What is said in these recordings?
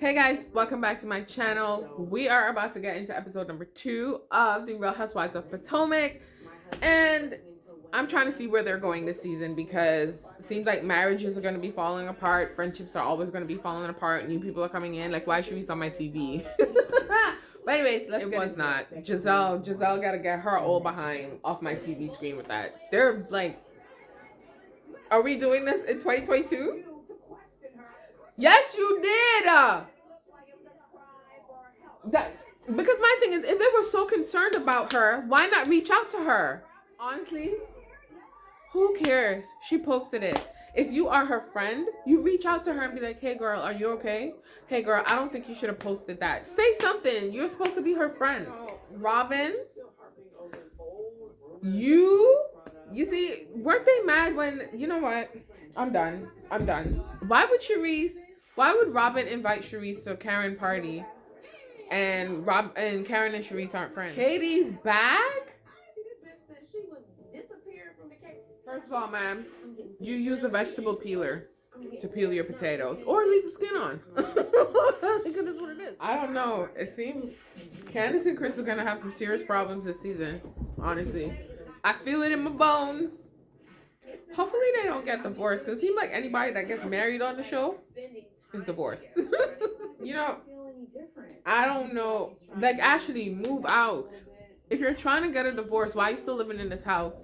Hey guys, welcome back to my channel. We are about to get into episode number 2 of the Real Housewives of Potomac, and I'm trying to see where they're going this season because it seems like marriages are going to be falling apart, friendships are always going to be falling apart, new people are coming in. Like, why should we on my TV? But anyways, let's get into not. It. Giselle got to get her old behind off my TV screen with that. They're like, are we doing this in 2022? Yes, you did. That because my thing is, if they were so concerned about her, why not reach out to her? Honestly, who cares? She posted it. If you are her friend, you reach out to her and be like, "Hey, girl, are you okay? Hey, girl, I don't think you should have posted that. Say something. You're supposed to be her friend." Robin, you see, weren't they mad when? You know what? I'm done. Why would Robin invite Charisse to a Karen party? And Karen and Charisse aren't friends. Katie's back? First of all, ma'am, you use a vegetable peeler to peel your potatoes. Or leave the skin on. Because that's what it is. I don't know. It seems Candace and Chris are going to have some serious problems this season. Honestly. I feel it in my bones. Hopefully they don't get divorced. Because it seems like anybody that gets married on the show is divorced. You know, I don't know. Like, Ashley, move out. If you're trying to get a divorce, why are you still living in this house?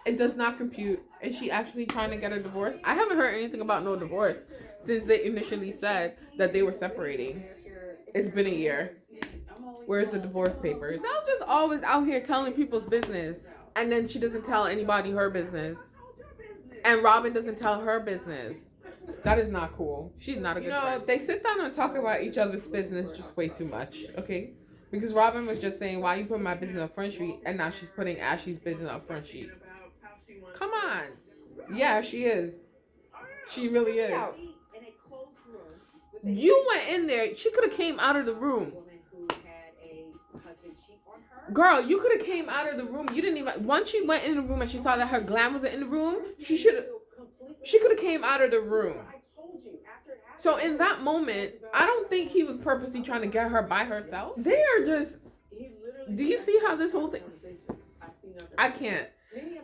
It does not compute. Is she actually trying to get a divorce? I haven't heard anything about no divorce since they initially said that they were separating. It's been a year. Where's the divorce papers? Sal's just always out here telling people's business. And then she doesn't tell anybody her business. And Robin doesn't tell her business. That is not cool. She's not a good friend. They sit down and talk about each other's business just way too much, okay? Because Robin was just saying, why you put my business up Front Street? And now she's putting Ashley's business up Front Street. Come on. Yeah, she is. She really is. You went in there. She could have came out of the room. Girl, you could have came out of the room. You didn't even... Once she went in the room and she saw that her glam wasn't in the room, she could have came out of the room. So in that moment, I don't think he was purposely trying to get her by herself. They are just... Do you see how this whole thing... I can't.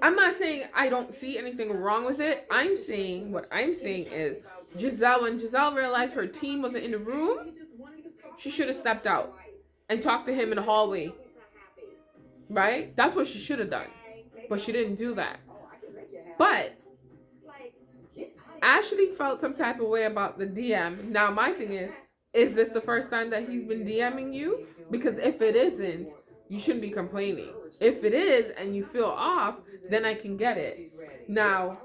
I'm not saying I don't see anything wrong with it. What I'm saying is when Giselle realized her team wasn't in the room, she should have stepped out and talked to him in the hallway. Right? That's what she should have done. But she didn't do that. But Ashley felt some type of way about the DM. Now, my thing is this the first time that he's been DMing you? Because if it isn't, you shouldn't be complaining. If it is and you feel off, then I can get it. Now,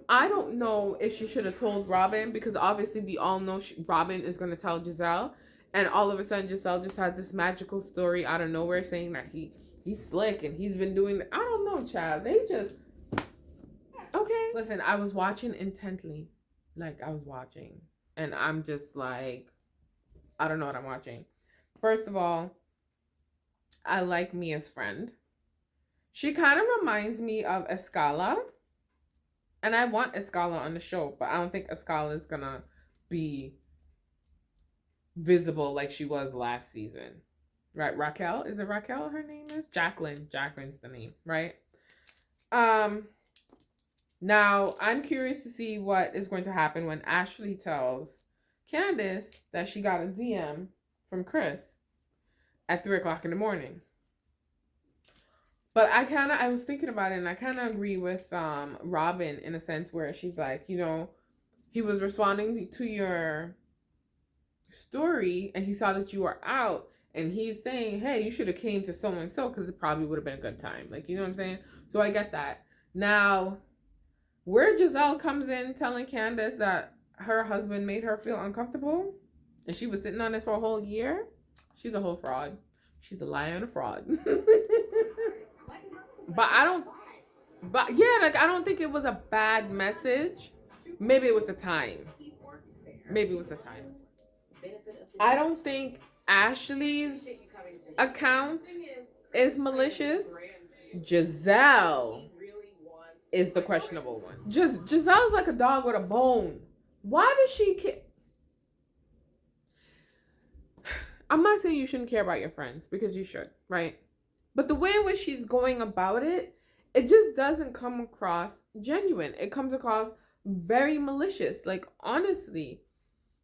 I don't know if she should have told Robin, because obviously we all know Robin is going to tell Giselle. And all of a sudden, Giselle just has this magical story out of nowhere saying that he's slick and he's been doing... I don't know, child. They just... Okay. Listen, I was watching intently. Like, I was watching. And I'm just like... I don't know what I'm watching. First of all, I like Mia's friend. She kind of reminds me of Escala. And I want Escala on the show, but I don't think Escala is gonna be visible like she was last season. Right? Raquel? Is it Raquel her name is? Jacqueline. Jacqueline's the name, right? Now, I'm curious to see what is going to happen when Ashley tells Candace that she got a DM from Chris at 3 o'clock in the morning. But I was thinking about it, and I kind of agree with Robin in a sense where she's like, you know, he was responding to your story, and he saw that you were out, and he's saying, hey, you should have came to so-and-so because it probably would have been a good time. Like, you know what I'm saying? So I get that. Now, where Giselle comes in telling Candace that her husband made her feel uncomfortable, and she was sitting on this for a whole year, she's a whole fraud. She's a liar and a fraud. I don't think it was a bad message. Maybe it was the time. I don't think Ashley's account is malicious. Giselle is the questionable one. Just Giselle's like a dog with a bone. Why does she care? I'm not saying you shouldn't care about your friends, because you should, right? But the way in which she's going about it, it just doesn't come across genuine. It comes across very malicious. Like, honestly,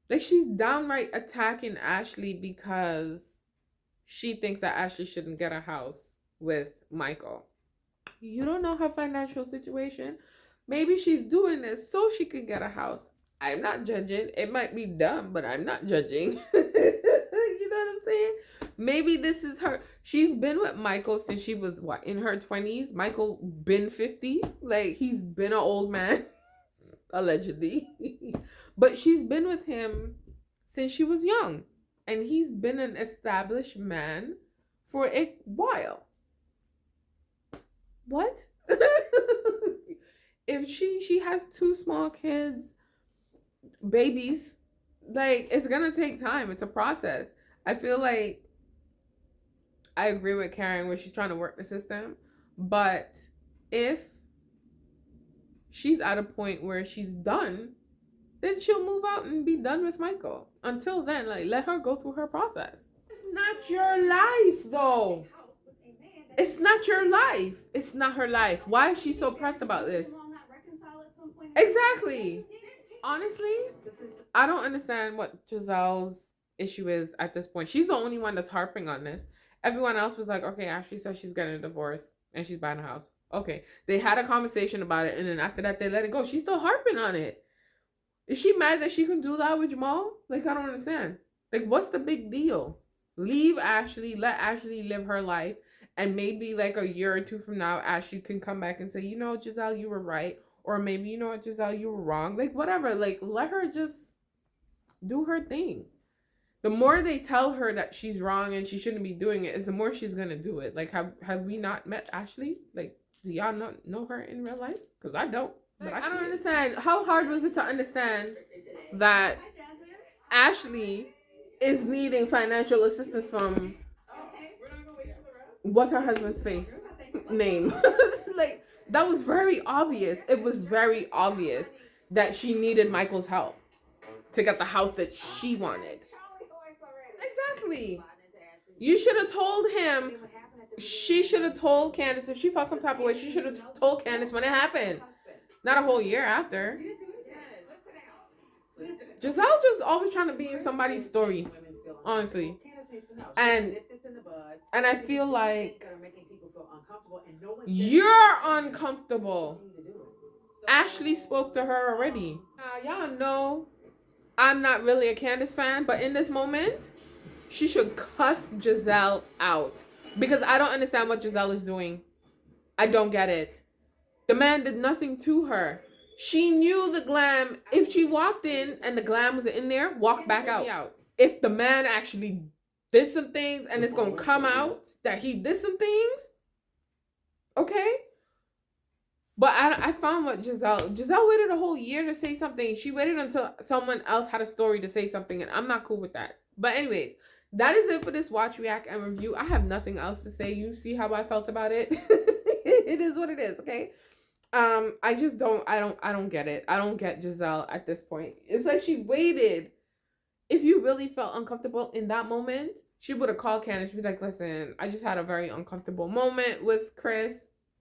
like she's downright attacking Ashley because she thinks that Ashley shouldn't get a house with Michael. You don't know her financial situation. Maybe she's doing this so she can get a house. I'm not judging. It might be dumb, but I'm not judging. You know what I'm saying? Maybe this is her. She's been with Michael since she was what, in her 20s. Michael been 50. Like, he's been an old man, allegedly. But she's been with him since she was young. And he's been an established man for a while. What? If she has 2 small kids, babies, like, it's gonna take time. It's a process. I feel like I agree with Karen where she's trying to work the system, but if she's at a point where she's done, then she'll move out and be done with Michael. Until then, like, let her go through her process. It's not your life, though. It's not your life. It's not her life. Why is she so pressed about this? Exactly. Honestly, I don't understand what Giselle's issue is at this point. She's the only one that's harping on this. Everyone else was like, okay, Ashley says she's getting a divorce and she's buying a house. Okay. They had a conversation about it, and then after that, they let it go. She's still harping on it. Is she mad that she can do that with Jamal? Like, I don't understand. Like, what's the big deal? Leave Ashley. Let Ashley live her life. And maybe like a year or 2 from now, Ashley can come back and say, you know, Giselle, you were right. Or maybe, you know what, Giselle, you were wrong. Like, whatever. Like, let her just do her thing. The more they tell her that she's wrong and she shouldn't be doing it, is the more she's going to do it. Like, have we not met Ashley? Like, do y'all not know her in real life? Because I don't. But I don't understand. How hard was it to understand that Ashley is needing financial assistance from, what's her husband's face name? Like, that was very obvious. It was very obvious that she needed Michael's help to get the house that she wanted. Exactly. You should have told him. She should have told Candace. If she felt some type of way, she should have told Candace when it happened. Not a whole year after. Giselle just always trying to be in somebody's story, honestly. And I feel like you're uncomfortable. Ashley spoke to her already. Y'all know I'm not really a Candace fan, but in this moment, she should cuss Giselle out. Because I don't understand what Giselle is doing. I don't get it. The man did nothing to her. She knew the glam. If she walked in and the glam was in there, walk back out. If the man actually did some things and it's going to come out that he did some things, okay? But I found what Giselle waited a whole year to say something. She waited until someone else had a story to say something, and I'm not cool with that. But anyways, that is it for this watch, react, and review. I have nothing else to say. You see how I felt about it. It is what it is, okay? I just don't get it. I don't get Giselle at this point. It's like she waited. If you really felt uncomfortable in that moment, she would have called Candace. She'd be like, listen, I just had a very uncomfortable moment with Chris.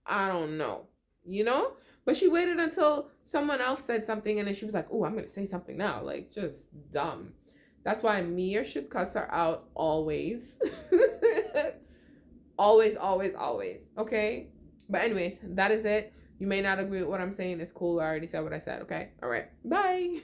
I don't know. You know? But she waited until someone else said something, and then she was like, oh, I'm going to say something now. Like, just dumb. That's why Mia should cuss her out always. Always, always, always. Okay? But anyways, that is it. You may not agree with what I'm saying. It's cool. I already said what I said. Okay? All right. Bye.